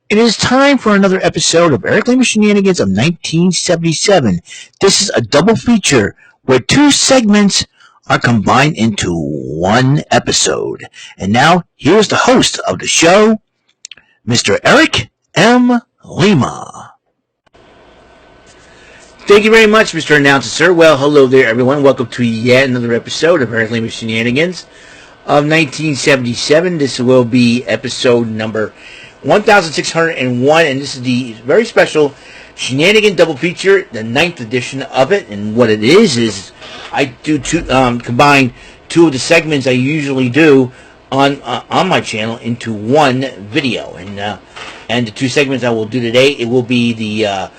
It is time for another episode of Lima Shenanigans of 1977. This is a double feature where two segments are combined into one episode. And now, here's the host of the show, Mr. Eric M. Lima. Thank you very much, Mr. Announcer, sir. Well, hello there, everyone. Welcome to yet another episode of Eric Lima Shenanigans of 1977. This will be episode number 1601, and this is the very special Shenanigan double feature, the 9th edition of it. And what it is I do combine two of the segments I usually do on my channel into one video. And the two segments I will do today, it will be the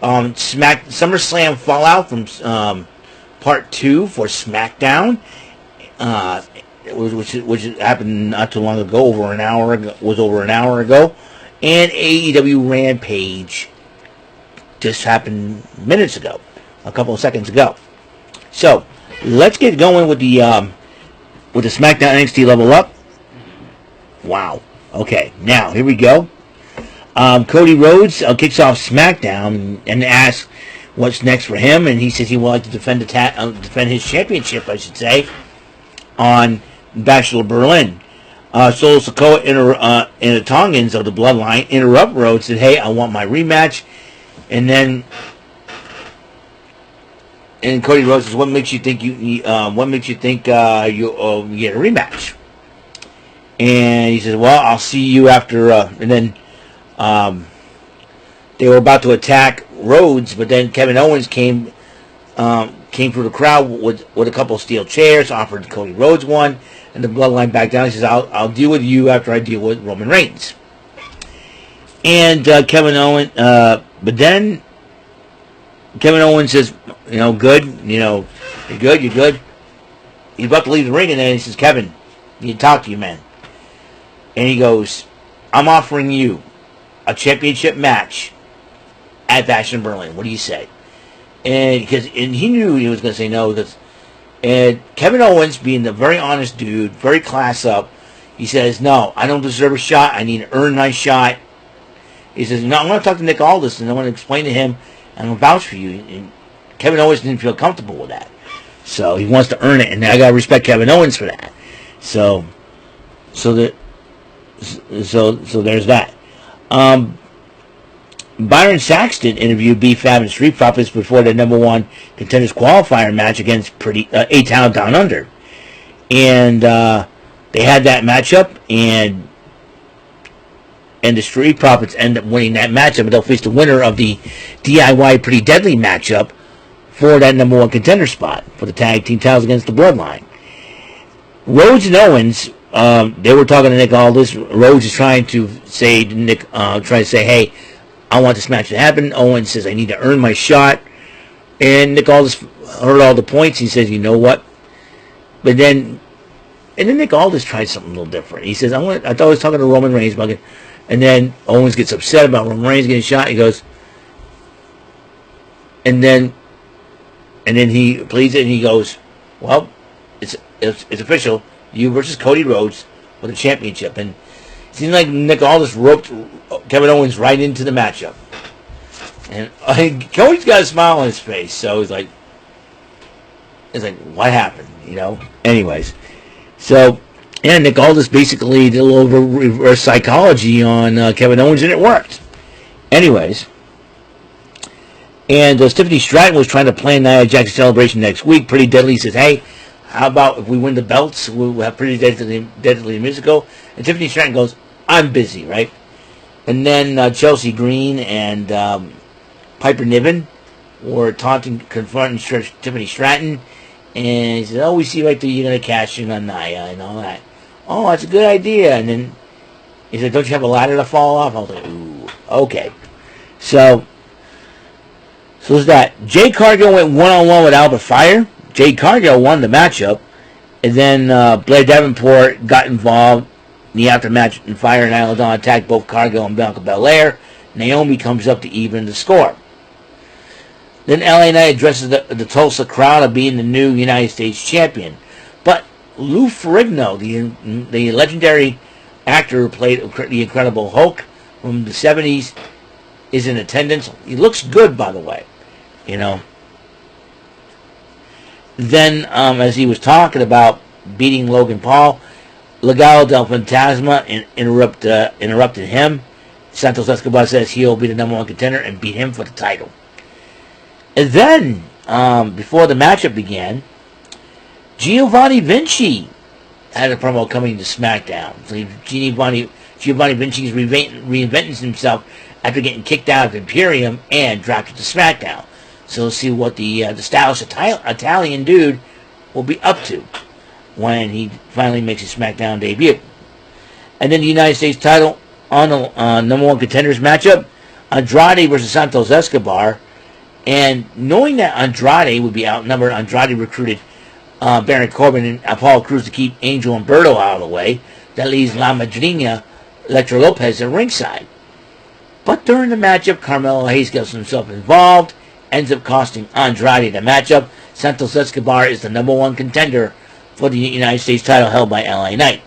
SummerSlam Fallout from Part 2 for SmackDown, which happened not too long ago, over an hour ago, and AEW Rampage just happened minutes ago, a couple of seconds ago. So let's get going with the SmackDown NXT Level Up. Wow. Okay, now here we go. Cody Rhodes kicks off SmackDown and asks what's next for him, and he says he would like to defend his championship, I should say, on Bachelor Berlin. Solo Sikoa and the Tongans of the Bloodline interrupt Rhodes and said, "Hey, I want my rematch." And Cody Rhodes says, "What makes you think you get a rematch?" And he says, "Well, I'll see you after." And then they were about to attack Rhodes, but then Kevin Owens came through the crowd with a couple of steel chairs, offered Cody Rhodes one, and the Bloodline backed down. He says, I'll deal with you after I deal with Roman Reigns. And Kevin Owens, but then Kevin Owens says, good, you're good. He's about to leave the ring, and then he says, "Kevin, I need to talk to you, man." And he goes, "I'm offering you a championship match at Bachelor Berlin. What do you say?" And he knew he was going to say no. And Kevin Owens, being the very honest dude, very class up, he says, "No, I don't deserve a shot. I need to earn my shot." He says, "No, I'm going to talk to Nick Aldis, and I want to explain to him, and I'll vouch for you." And Kevin Owens didn't feel comfortable with that. So he wants to earn it, and I got to respect Kevin Owens for that. So there's that. Byron Saxton interviewed B-Fab and Street Profits before the number one contenders qualifier match against A-Town Down Under. And they had that matchup, and the Street Profits end up winning that matchup, and they'll face the winner of the DIY Pretty Deadly matchup for that number one contender spot for the tag team titles against the Bloodline. Rhodes and Owens, they were talking to Nick Aldis. Rhodes is trying to say to Nick, "Hey, I want this match to happen." Owens says, "I need to earn my shot." And Nick Aldis heard all the points. He says, "You know what?" But then Nick Aldis tried something a little different. He says, I thought I was talking to Roman Reigns about it. And then Owens gets upset about Roman Reigns getting shot. He goes, and then he pleads it, and he goes, "Well, it's official. You versus Cody Rhodes for the championship." And it seemed like Nick Aldis roped Kevin Owens right into the matchup. And Cody's got a smile on his face, so it's like, what happened? Anyways. So, yeah, Nick Aldis basically did a little reverse psychology on Kevin Owens, and it worked. Anyways. And Stephanie Stratton was trying to plan Nia Jax's celebration next week. Pretty Deadly says, "Hey, how about if we win the belts, we'll have Pretty Deadly musical?" And Tiffany Stratton goes, "I'm busy," right? And then Chelsea Green and Piper Niven were confronting Tiffany Stratton. And he said, "Oh, we see right through you're going to cash in on Nia and all that." "Oh, that's a good idea." And then he said, "Don't you have a ladder to fall off?" I was like, "Ooh, okay." So there's that. Jade Cargill went one-on-one with Albert Fire. Jade Cargill won the matchup. And then Blair Davenport got involved in the after-match, and Fire and Isla Dawn attacked both Cargill and Bianca Belair. Naomi comes up to even the score. Then LA Knight addresses the Tulsa crowd of being the new United States champion. But Lou Ferrigno, the legendary actor who played the Incredible Hulk, from the 70s is in attendance. He looks good, by the way. Then, as he was talking about beating Logan Paul, Legado del Fantasma interrupted him. Santos Escobar says he'll be the number one contender and beat him for the title. And then, before the matchup began, Giovanni Vinci had a promo coming to SmackDown. So Giovanni Vinci is reinventing himself after getting kicked out of Imperium and drafted to SmackDown. So we'll see what the stylish Italian dude will be up to when he finally makes his SmackDown debut. And then the United States title on the number one contenders matchup, Andrade versus Santos Escobar. And knowing that Andrade would be outnumbered, Andrade recruited Baron Corbin and Apollo Crews to keep Angel Umberto out of the way. That leaves La Madrina Elektra Lopez at ringside. But during the matchup, Carmelo Hayes gets himself involved, ends up costing Andrade the matchup. Santos Escobar is the number one contender for the United States title held by LA Knight.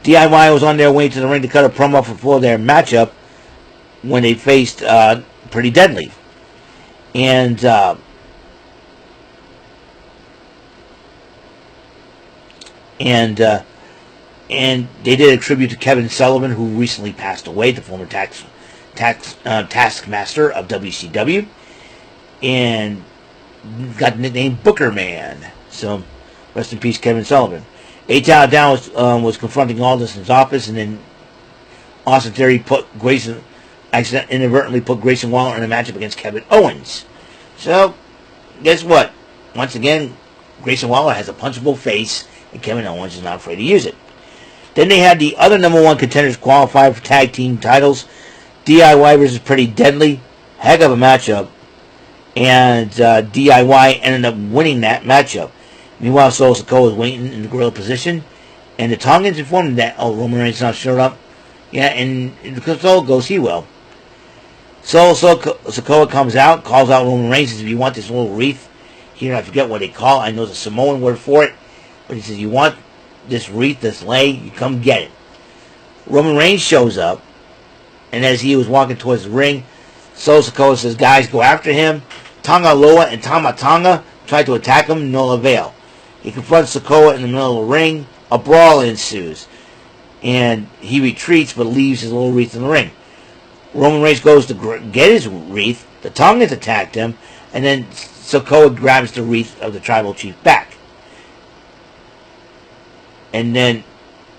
DIY was on their way to the ring to cut a promo for their matchup when they faced Pretty Deadly. And they did a tribute to Kevin Sullivan, who recently passed away, the former Taskmaster of WCW, and got the nickname Booker Man. So, rest in peace, Kevin Sullivan. A-Town Down was confronting Aldis in his office, and then Austin Theory inadvertently put Grayson Waller in a matchup against Kevin Owens. So, guess what? Once again, Grayson Waller has a punchable face, and Kevin Owens is not afraid to use it. Then they had the other number one contenders qualify for tag team titles. DIY versus Pretty Deadly. Heck of a matchup. And DIY ended up winning that matchup. Meanwhile, Solo Sikoa was waiting in the gorilla position. And the Tongans informed him that, Roman Reigns not showed up. Yeah, and Solo goes, he will. Solo Sikoa comes out, calls out Roman Reigns, says, if you want this little wreath here, I forget what they call it. I know the Samoan word for it. But he says, you want this wreath, this lei, you come get it. Roman Reigns shows up, and as he was walking towards the ring, Solo Sikoa says, guys, go after him. Tonga Loa and Tama Tonga try to attack him, no avail. He confronts Sikoa in the middle of the ring. A brawl ensues, and he retreats but leaves his little wreath in the ring. Roman Reigns goes to get his wreath. The Tongans attacked him, and then Sikoa grabs the wreath of the tribal chief back. And then,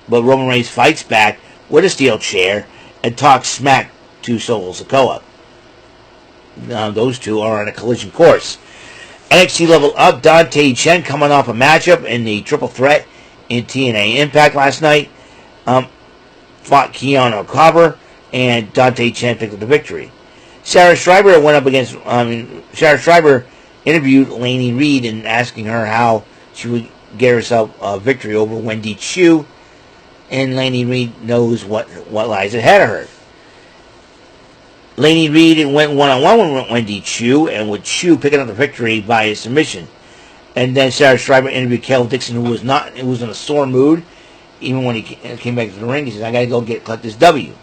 but Roman Reigns fights back with a steel chair and talks smack to Solo Sikoa. Those two are on a collision course. NXT Level Up, Dante Chen coming off a matchup in the triple threat in TNA Impact last night. Fought Keanu Cover, and Dante Chen picked up the victory. Sarah Schreiber went up against, Sarah Schreiber interviewed Lainey Reed and asking her how she would get herself a victory over Wendy Chu, and Lainey Reed knows what lies ahead of her. Lainey Reed went one-on-one with Wendy Chu, and with Chu picking up the victory via submission. And then Sarah Schreiber interviewed Cale Dixon, who was in a sore mood, even when he came back to the ring. He says, I gotta go collect this W.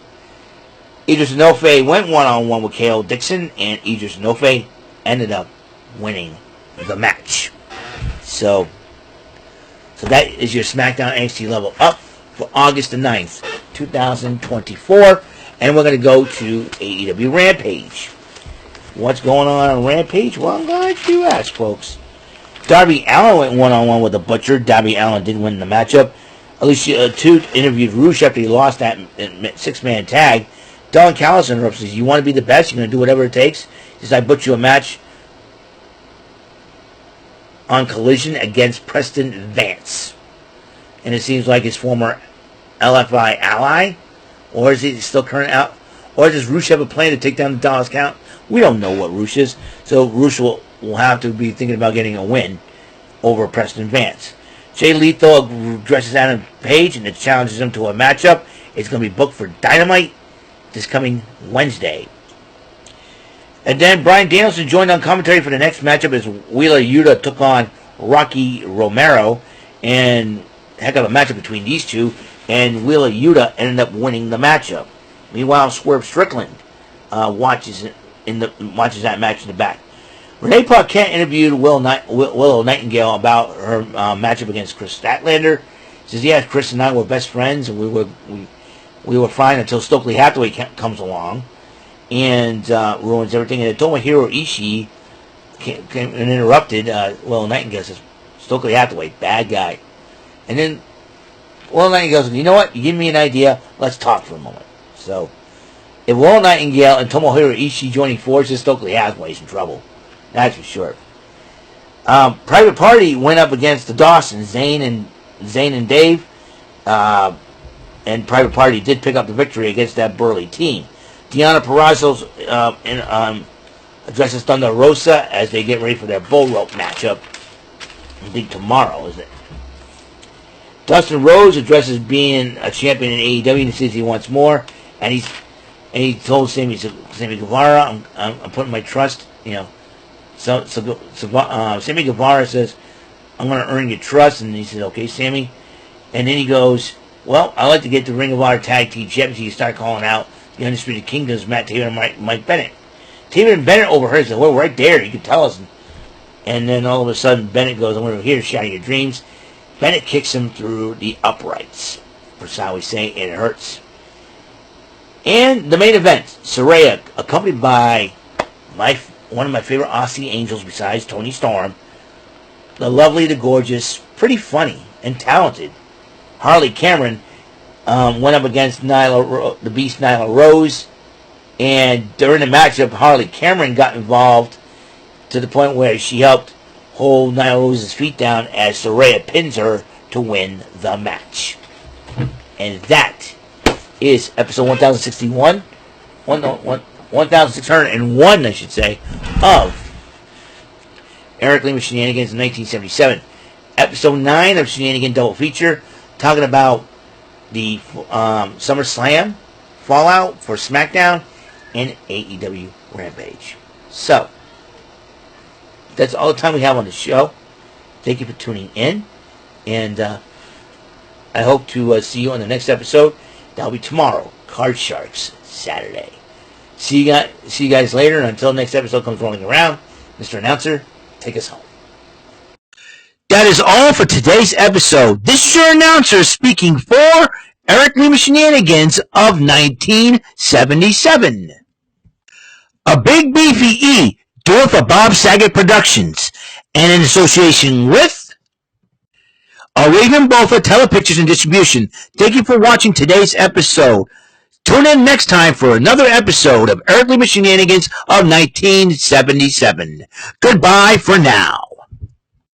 Idris Enofe went one-on-one with Cale Dixon, and Idris Enofe ended up winning the match. So that is your SmackDown NXT Level Up for August the 9th, 2024. And we're going to go to AEW Rampage. What's going on Rampage? Well, I'm glad you asked, folks. Darby Allin went one-on-one with the Butcher. Darby Allin did win the matchup. Alicia Toot interviewed Roosh after he lost that six-man tag. Don Callis interrupts and says, you want to be the best? You're going to do whatever it takes? He says, I booked you a match on Collision against Preston Vance. And it seems like his former LFI ally, or is he still current out, or does Roosh have a plan to take down the Dallas Count? We don't know what Roosh is, so Roosh will have to be thinking about getting a win over Preston Vance. Jay Lethal addresses Adam Page and it challenges him to a matchup. It's going to be booked for Dynamite this coming Wednesday. And then Bryan Danielson joined on commentary for the next matchup as Wheeler Yuta took on Rocky Romero. And heck of a matchup between these two. And Wheeler Yuta ended up winning the matchup. Meanwhile, Swerve Strickland watches that match in the back. Renee Paquette interviewed Willow Nightingale about her matchup against Chris Statlander. She says, "Yeah, Chris and I were best friends, and we were fine until Stokely Hathaway comes along and ruins everything." And Tomohiro Ishii came and interrupted. Willow Nightingale says, "Stokely Hathaway, bad guy." And then Willow Nightingale says, "You know what? You give me an idea. Let's talk for a moment." So, if Willow Nightingale and Tomohiro Ishii joining forces, Stokely Hathaway's in trouble. That's for sure. Private Party went up against the Dawsons, Zane and Dave. And Private Party did pick up the victory against that burly team. Deonna Purrazzo addresses Thunder Rosa as they get ready for their bull rope matchup. I think tomorrow, is it? Dustin Rhodes addresses being a champion in AEW and says he wants more. And he told Sammy Guevara, I'm putting my trust, So Sammy Guevara says, "I'm going to earn your trust." And he says, "Okay, Sammy." And then he goes, "Well, I'd like to get the Ring of Honor Tag Team Champions." You start calling out the Undisputed Kingdom's Matt Taven and Mike Bennett. Taven and Bennett overheard. Said, "Well, right there, you can tell us." And then all of a sudden, Bennett goes, "I'm going to here, shatter your dreams." Bennett kicks him through the uprights. That's how we say it, and it hurts. And the main event, Saraya, accompanied by one of my favorite Aussie Angels besides Tony Storm, the lovely, the gorgeous, pretty funny, and talented Harley Cameron, went up against the Beast Nyla Rose. And during the matchup, Harley Cameron got involved to the point where she helped hold Nyla Rose's feet down as Saraya pins her to win the match. And that is episode 1061. 1601, I should say, of Eric Lima Shenanigans in 1977. Episode 9 of Shenanigan Double Feature, talking about the SummerSlam fallout for SmackDown and AEW Rampage. So, that's all the time we have on the show. Thank you for tuning in. And I hope to see you on the next episode. That'll be tomorrow. Card Sharks Saturday. See you guys later. And until next episode comes rolling around, Mr. Announcer, take us home. That is all for today's episode. This is your announcer speaking for Eric Lima Shenanigans of 1977. A Big Beefy E, doing for Bob Saget Productions, and in association with Arabian Bofa Telepictures and Distribution. Thank you for watching today's episode. Tune in next time for another episode of Eric Lima Shenanigans of 1977. Goodbye for now.